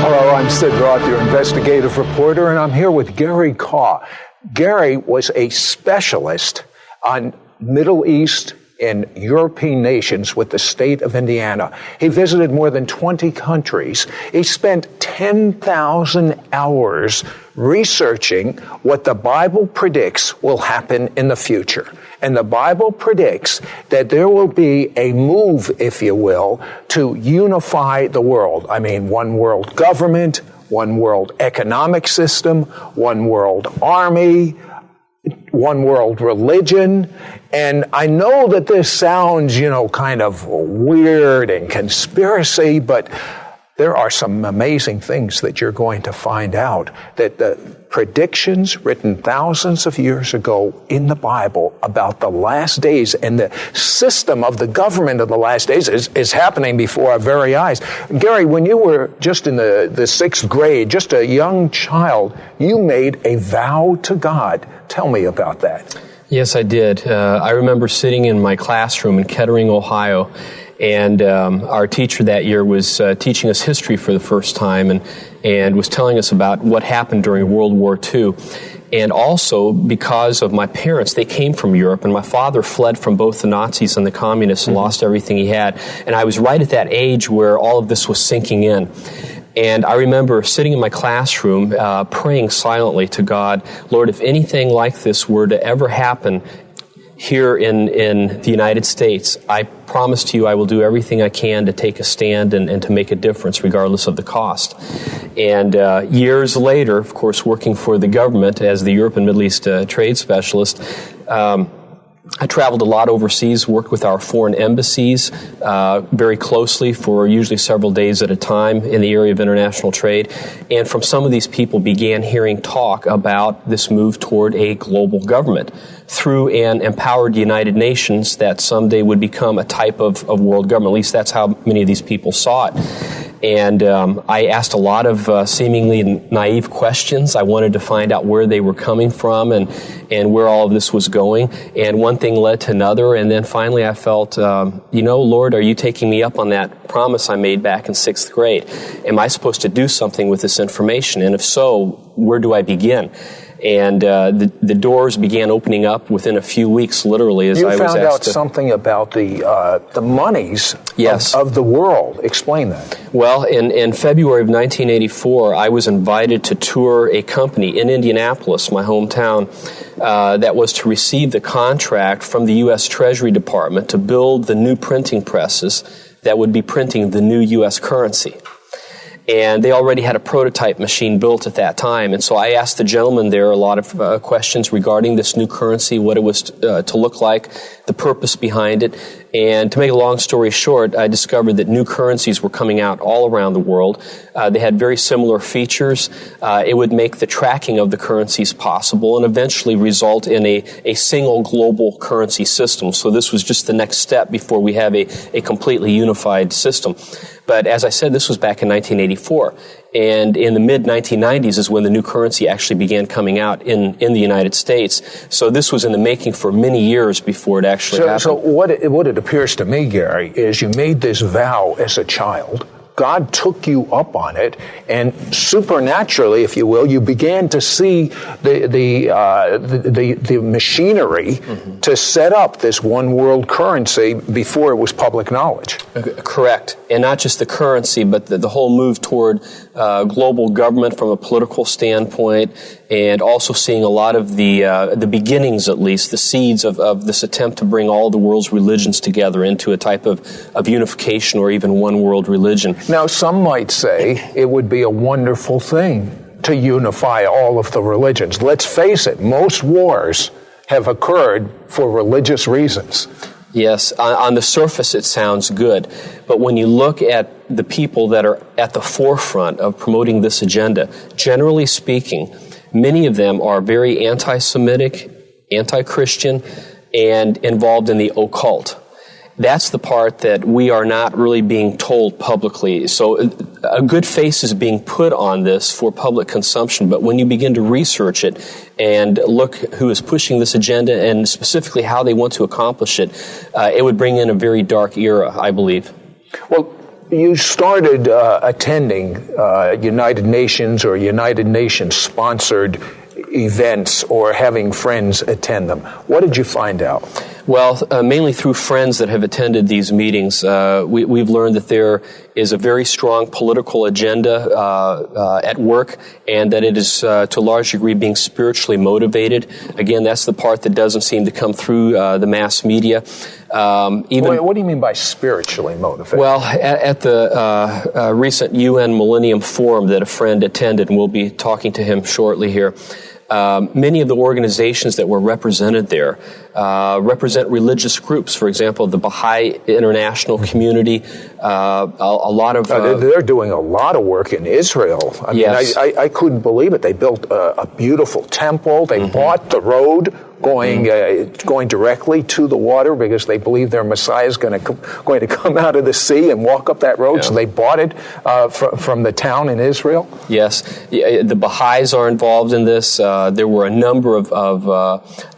Hello, I'm Sid Roth, your investigative reporter, and I'm here with Gary Kaw. Gary was a specialist on Middle East and European nations with the state of Indiana. He visited more than 20 countries. He spent 10,000 hours researching what the Bible predicts will happen in the future. And the Bible predicts that there will be a move, if you will, to unify the world. I mean, one world government, one world economic system, one world army, one world religion. And I know that this sounds, kind of weird and conspiracy, but there are some amazing things that you're going to find out, that the predictions written thousands of years ago in the Bible about the last days and the system of the government of the last days is happening before our very eyes. Gary, when you were just in the sixth grade, just a young child, you made a vow to God. Tell me about that. Yes, I did. I remember sitting in my classroom in Kettering, Ohio, and our teacher that year was teaching us history for the first time and was telling us about what happened during World War II. And also, because of my parents, they came from Europe, and my father fled from both the Nazis and the communists and lost everything he had. And I was right at that age where all of this was sinking in. And I remember sitting in my classroom, praying silently to God, Lord, if anything like this were to ever happen here in the United States, I promise to you I will do everything I can to take a stand and to make a difference regardless of the cost. And years later, of course, working for the government as the Europe and Middle East trade specialist, I traveled a lot overseas, worked with our foreign embassies very closely for usually several days at a time in the area of international trade. And from some of these people began hearing talk about this move toward a global government through an empowered United Nations that someday would become a type of world government. At least that's how many of these people saw it. And I asked a lot of seemingly naive questions. I wanted to find out where they were coming from and where all of this was going. And one thing led to another. And then finally I felt, Lord, are you taking me up on that promise I made back in sixth grade? Am I supposed to do something with this information? And if so, where do I begin? And the doors began opening up within a few weeks, literally, as I was asked. You found out something about the monies of the world. Explain that. Well, in February of 1984, I was invited to tour a company in Indianapolis, my hometown, that was to receive the contract from the U.S. Treasury Department to build the new printing presses that would be printing the new U.S. currency. And they already had a prototype machine built at that time. And so I asked the gentleman there a lot of questions regarding this new currency, what it was to look like, the purpose behind it. And to make a long story short, I discovered that new currencies were coming out all around the world. They had very similar features. It would make the tracking of the currencies possible and eventually result in a single global currency system. So this was just the next step before we have a completely unified system. But as I said, this was back in 1984. And in the mid-1990s is when the new currency actually began coming out in the United States. So this was in the making for many years before it actually happened. So what it appears to me, Gary, is you made this vow as a child. God took you up on it, and supernaturally, if you will, you began to see the machinery to set up this one world currency before it was public knowledge. Correct. And not just the currency, but the whole move toward global government from a political standpoint, and also seeing a lot of the beginnings, at least, the seeds of this attempt to bring all the world's religions together into a type of unification or even one world religion. Now, some might say it would be a wonderful thing to unify all of the religions. Let's face it, most wars have occurred for religious reasons. Yes, on the surface it sounds good, but when you look at the people that are at the forefront of promoting this agenda, generally speaking, many of them are very anti-Semitic, anti-Christian, and involved in the occult. That's the part that we are not really being told publicly. So a good face is being put on this for public consumption, but when you begin to research it and look who is pushing this agenda and specifically how they want to accomplish it, it would bring in a very dark era, I believe. Well, You started attending United Nations or United Nations sponsored events or having friends attend them. What did you find out? Well, mainly through friends that have attended these meetings, we've learned that there is a very strong political agenda at work, and that it is to a large degree being spiritually motivated. Again, that's the part that doesn't seem to come through the mass media. What do you mean by spiritually motivated? Well, at the recent UN Millennium Forum that a friend attended, and we'll be talking to him shortly here, many of the organizations that were represented there represent religious groups. For example, the Baha'i International Community, a lot of... they're doing a lot of work in Israel. I mean, I couldn't believe it. They built a beautiful temple. They bought the road going directly to the water because they believe their Messiah is going to come out of the sea and walk up that road. Yeah. So they bought it from the town in Israel. Yes, the Baha'is are involved in this. There were a number of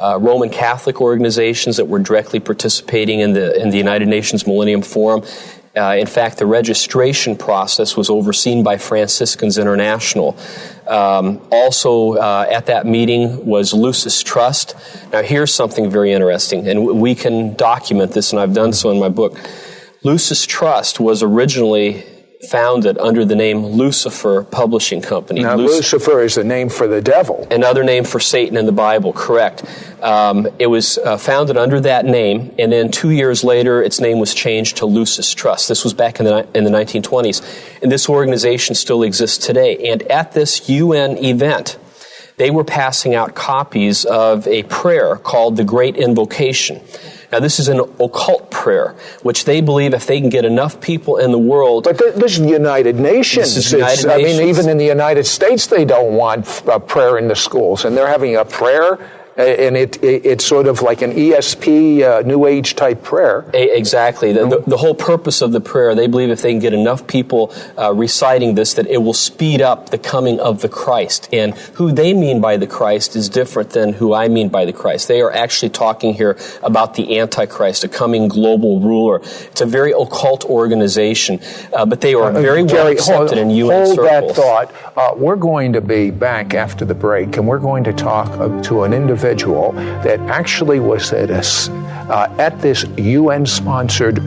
Roman Catholic organizations that were directly participating in the United Nations Millennium Forum. In fact, the registration process was overseen by Franciscans International. Also at that meeting was Lucis Trust. Now here's something very interesting, and we can document this, and I've done so in my book. Lucis Trust was originally founded under the name Lucifer Publishing Company. Now, Lucifer is a name for the devil. Another name for Satan in the Bible, correct. It was founded under that name, and then 2 years later, its name was changed to Lucis Trust. This was back in the 1920s, and this organization still exists today. And at this UN event, they were passing out copies of a prayer called the Great Invocation. Now, this is an occult prayer, which they believe if they can get enough people in the world... But this is the United Nations. This is United Nations. I mean, even in the United States, they don't want a prayer in the schools. And they're having a prayer, and it's sort of like an ESP, New Age type prayer. Exactly. The whole purpose of the prayer, they believe if they can get enough people reciting this, that it will speed up the coming of the Christ. And who they mean by the Christ is different than who I mean by the Christ. They are actually talking here about the Antichrist, a coming global ruler. It's a very occult organization, but they are very well accepted in UN circles. Hold that thought. We're going to be back after the break, and we're going to talk to an individual that actually was at this UN-sponsored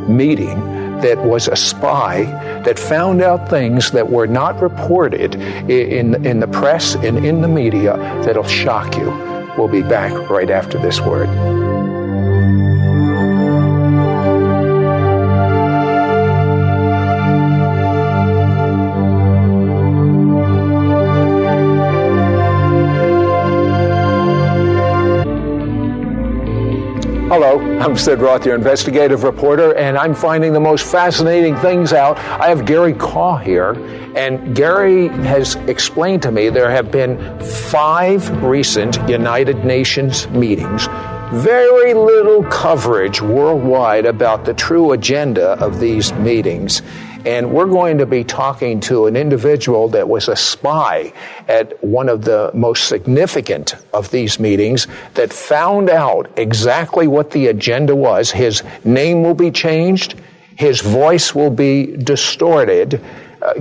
meeting, that was a spy, that found out things that were not reported in the press and in the media that'll shock you. We'll be back right after this word. Hello, I'm Sid Roth, your investigative reporter, and I'm finding the most fascinating things out. I have Gary Kaw here, and Gary has explained to me there have been 5 recent United Nations meetings. Very little coverage worldwide about the true agenda of these meetings. And we're going to be talking to an individual that was a spy at one of the most significant of these meetings that found out exactly what the agenda was. His name will be changed. His voice will be distorted.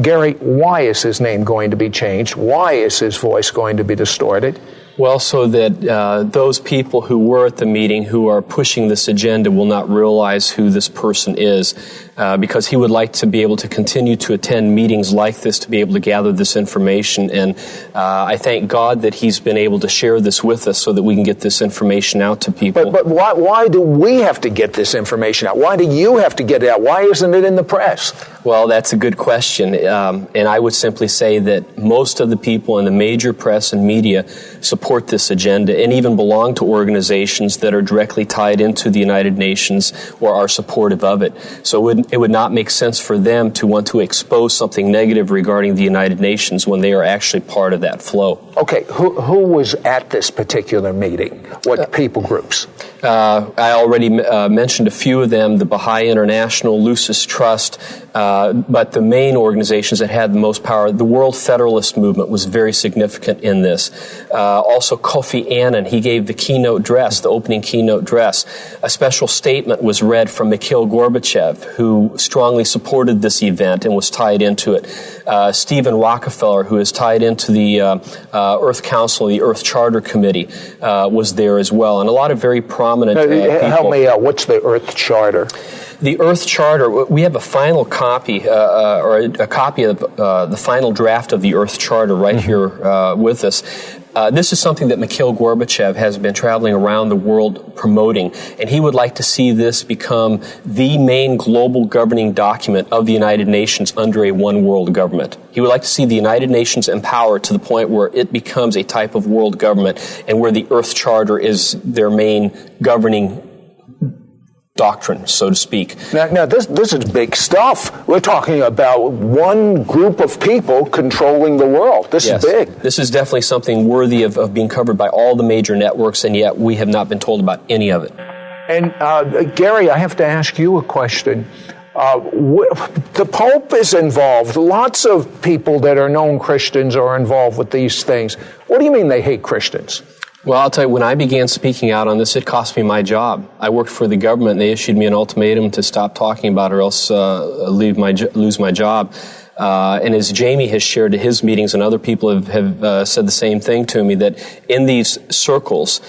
Gary, why is his name going to be changed? Why is his voice going to be distorted? Well, so that those people who were at the meeting who are pushing this agenda will not realize who this person is, because he would like to be able to continue to attend meetings like this to be able to gather this information. And I thank God that he's been able to share this with us so that we can get this information out to people. But why do we have to get this information out? Why do you have to get it out? Why isn't it in the press? Well, that's a good question. And I would simply say that most of the people in the major press and media support this agenda and even belong to organizations that are directly tied into the United Nations or are supportive of it. So it would not make sense for them to want to expose something negative regarding the United Nations when they are actually part of that flow. Okay, who was at this particular meeting? What people groups? I already mentioned a few of them, the Baha'i International, Lucis Trust, but the main organizations that had the most power, the World Federalist Movement was very significant in this. Also Kofi Annan, he gave the keynote address, the opening keynote address. A special statement was read from Mikhail Gorbachev, who who strongly supported this event and was tied into it. Stephen Rockefeller, who is tied into the Earth Council, the Earth Charter Committee, was there as well, and a lot of very prominent people. Help me out. What's the Earth Charter? The Earth Charter, we have a final copy, or a copy of the final draft of the Earth Charter right here with us. This is something that Mikhail Gorbachev has been traveling around the world promoting, and he would like to see this become the main global governing document of the United Nations under a one-world government. He would like to see the United Nations empowered to the point where it becomes a type of world government and where the Earth Charter is their main governing doctrine, so to speak. Now this is big stuff. We're talking about one group of people controlling the world. This is big. This is definitely something worthy of being covered by all the major networks, and yet we have not been told about any of it. And Gary, I have to ask you a question. The Pope is involved. Lots of people that are known Christians are involved with these things. What do you mean they hate Christians? Well, I'll tell you, when I began speaking out on this, it cost me my job. I worked for the government, and they issued me an ultimatum to stop talking about it or else lose my job. And as Jamie has shared at his meetings, and other people have said the same thing to me, that in these circles,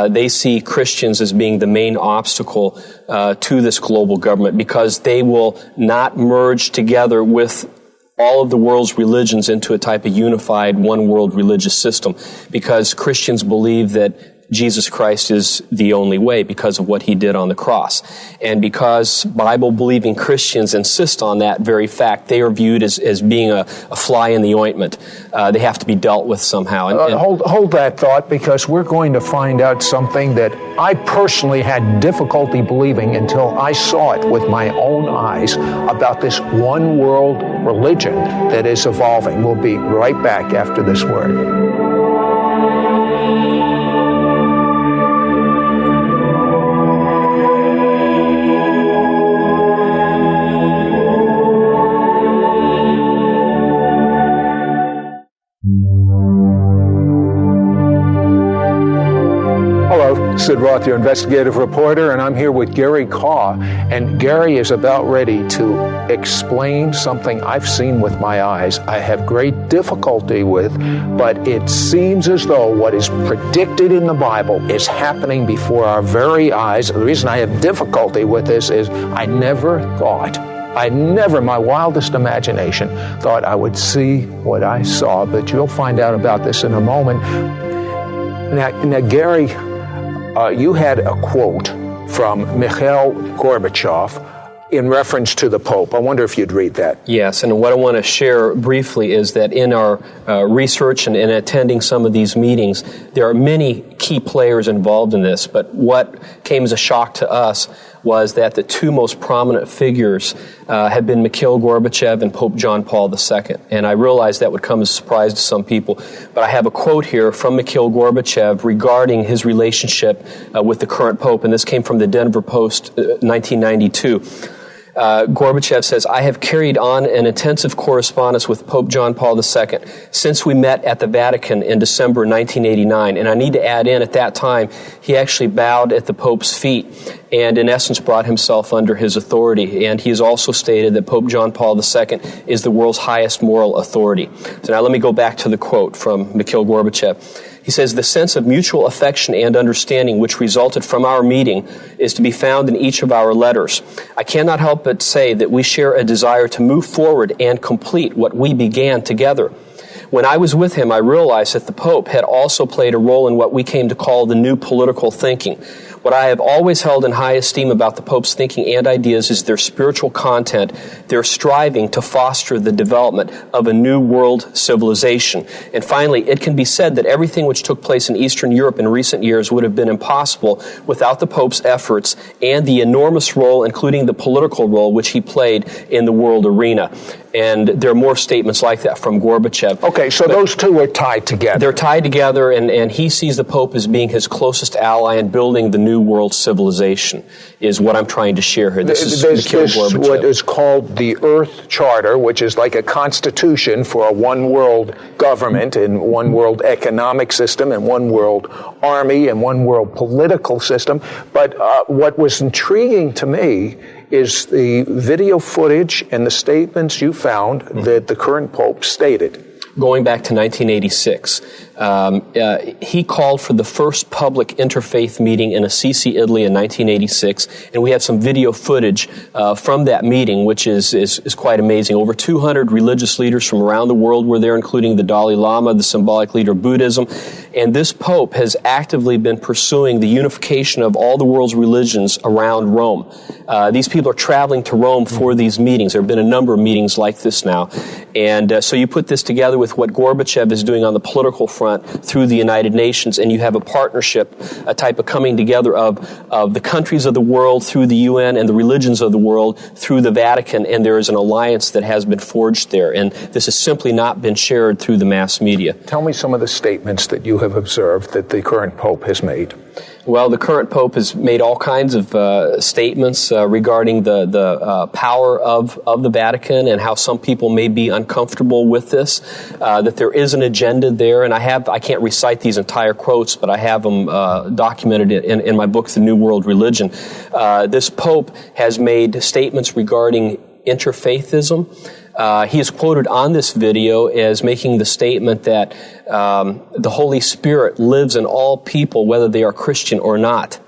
they see Christians as being the main obstacle to this global government because they will not merge together with all of the world's religions into a type of unified one world religious system, because Christians believe that Jesus Christ is the only way because of what he did on the cross. And because Bible-believing Christians insist on that very fact, they are viewed as being a fly in the ointment. They have to be dealt with somehow. Hold that thought, because we're going to find out something that I personally had difficulty believing until I saw it with my own eyes about this one world religion that is evolving. We'll be right back after this word. Sid Roth, your investigative reporter, and I'm here with Gary Kaw. And Gary is about ready to explain something I've seen with my eyes, I have great difficulty with, but it seems as though what is predicted in the Bible is happening before our very eyes. The reason I have difficulty with this is I never, my wildest imagination, thought I would see what I saw, but you'll find out about this in a moment. Now Gary, you had a quote from Mikhail Gorbachev in reference to the Pope. I wonder if you'd read that. Yes, and what I want to share briefly is that in our research and in attending some of these meetings, there are many key players involved in this, but what came as a shock to us was that the two most prominent figures had been Mikhail Gorbachev and Pope John Paul II. And I realized that would come as a surprise to some people, but I have a quote here from Mikhail Gorbachev regarding his relationship with the current Pope, and this came from the Denver Post, 1992. Gorbachev says, "I have carried on an intensive correspondence with Pope John Paul II since we met at the Vatican in December 1989. And I need to add in, at that time, he actually bowed at the Pope's feet and in essence brought himself under his authority. And he has also stated that Pope John Paul II is the world's highest moral authority." So now let me go back to the quote from Mikhail Gorbachev. He says, "The sense of mutual affection and understanding which resulted from our meeting is to be found in each of our letters. I cannot help but say that we share a desire to move forward and complete what we began together. When I was with him, I realized that the Pope had also played a role in what we came to call the new political thinking. What I have always held in high esteem about the Pope's thinking and ideas is their spiritual content, their striving to foster the development of a new world civilization. And finally, it can be said that everything which took place in Eastern Europe in recent years would have been impossible without the Pope's efforts and the enormous role, including the political role, which he played in the world arena." And there are more statements like that from Gorbachev. Okay, so those two are tied together. They're tied together, and he sees the Pope as being his closest ally in building the new world civilization, is what I'm trying to share here. This is Mikhail Gorbachev. What is called the Earth Charter, which is like a constitution for a one world government and one world economic system and one world army and one world political system. But what was intriguing to me is the video footage and the statements you found that the current Pope stated. Going back to 1986, he called for the first public interfaith meeting in Assisi, Italy in 1986, and we have some video footage from that meeting, which is quite amazing. Over 200 religious leaders from around the world were there, including the Dalai Lama, the symbolic leader of Buddhism, and this Pope has actively been pursuing the unification of all the world's religions around Rome. These people are traveling to Rome for these meetings. There have been a number of meetings like this now, and so you put this together with what Gorbachev is doing on the political front through the United Nations, and you have a partnership, a type of coming together of the countries of the world through the UN and the religions of the world through the Vatican, and there is an alliance that has been forged there, and this has simply not been shared through the mass media. Tell me some of the statements that you have observed that the current Pope has made. Well, the current Pope has made all kinds of statements regarding the power of the Vatican and how some people may be uncomfortable with this, that there is an agenda there. And I can't recite these entire quotes, but I have them documented in my book, The New World Religion. This Pope has made statements regarding interfaithism. He is quoted on this video as making the statement that the Holy Spirit lives in all people, whether they are Christian or not.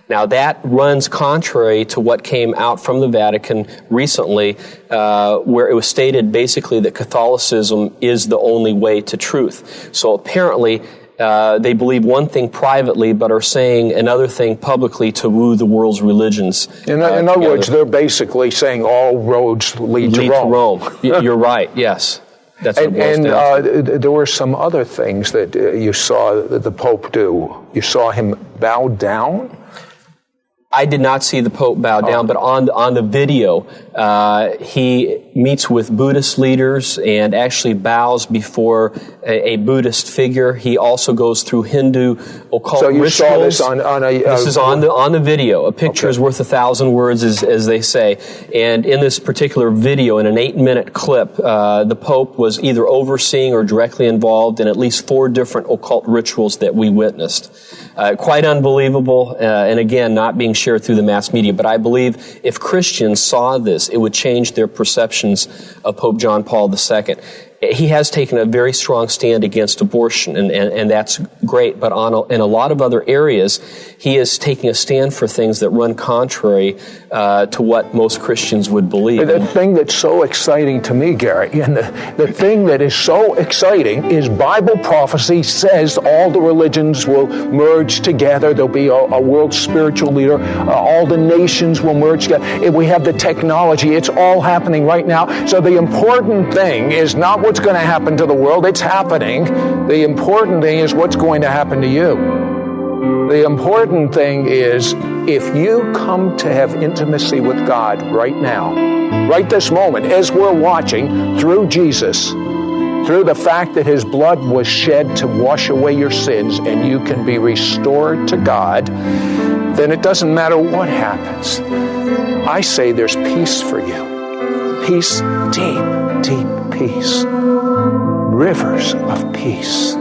Now, that runs contrary to what came out from the Vatican recently, where it was stated basically that Catholicism is the only way to truth. So apparently, they believe one thing privately, but are saying another thing publicly to woo the world's religions. In other words, they're basically saying all roads lead to Rome. You're right, yes. That's what it boils down to. There were some other things that you saw the Pope do. You saw him bow down? I did not see the Pope bow down, but on the video, he meets with Buddhist leaders and actually bows before a Buddhist figure. He also goes through Hindu occult rituals. So you saw this on a... This is on the video. A picture is worth 1,000 words, as they say. And in this particular video, in an 8-minute clip, the Pope was either overseeing or directly involved in at least 4 different occult rituals that we witnessed. Quite unbelievable, and again, not being shared through the mass media. But I believe if Christians saw this, it would change their perceptions of Pope John Paul II. He has taken a very strong stand against abortion, and that's great. But in a lot of other areas, he is taking a stand for things that run contrary to what most Christians would believe. The thing that's so exciting to me, Gary, and the thing that is so exciting is Bible prophecy says all the religions will merge together. There'll be a world spiritual leader. All the nations will merge together. If we have the technology, it's all happening right now. So the important thing is not what's going to happen to the world. It's happening. The important thing is what's going to happen to you. The important thing is if you come to have intimacy with God right now, right this moment, as we're watching through Jesus, through the fact that His blood was shed to wash away your sins and you can be restored to God, then it doesn't matter what happens. I say there's peace for you. Peace, deep, deep peace. Rivers of peace.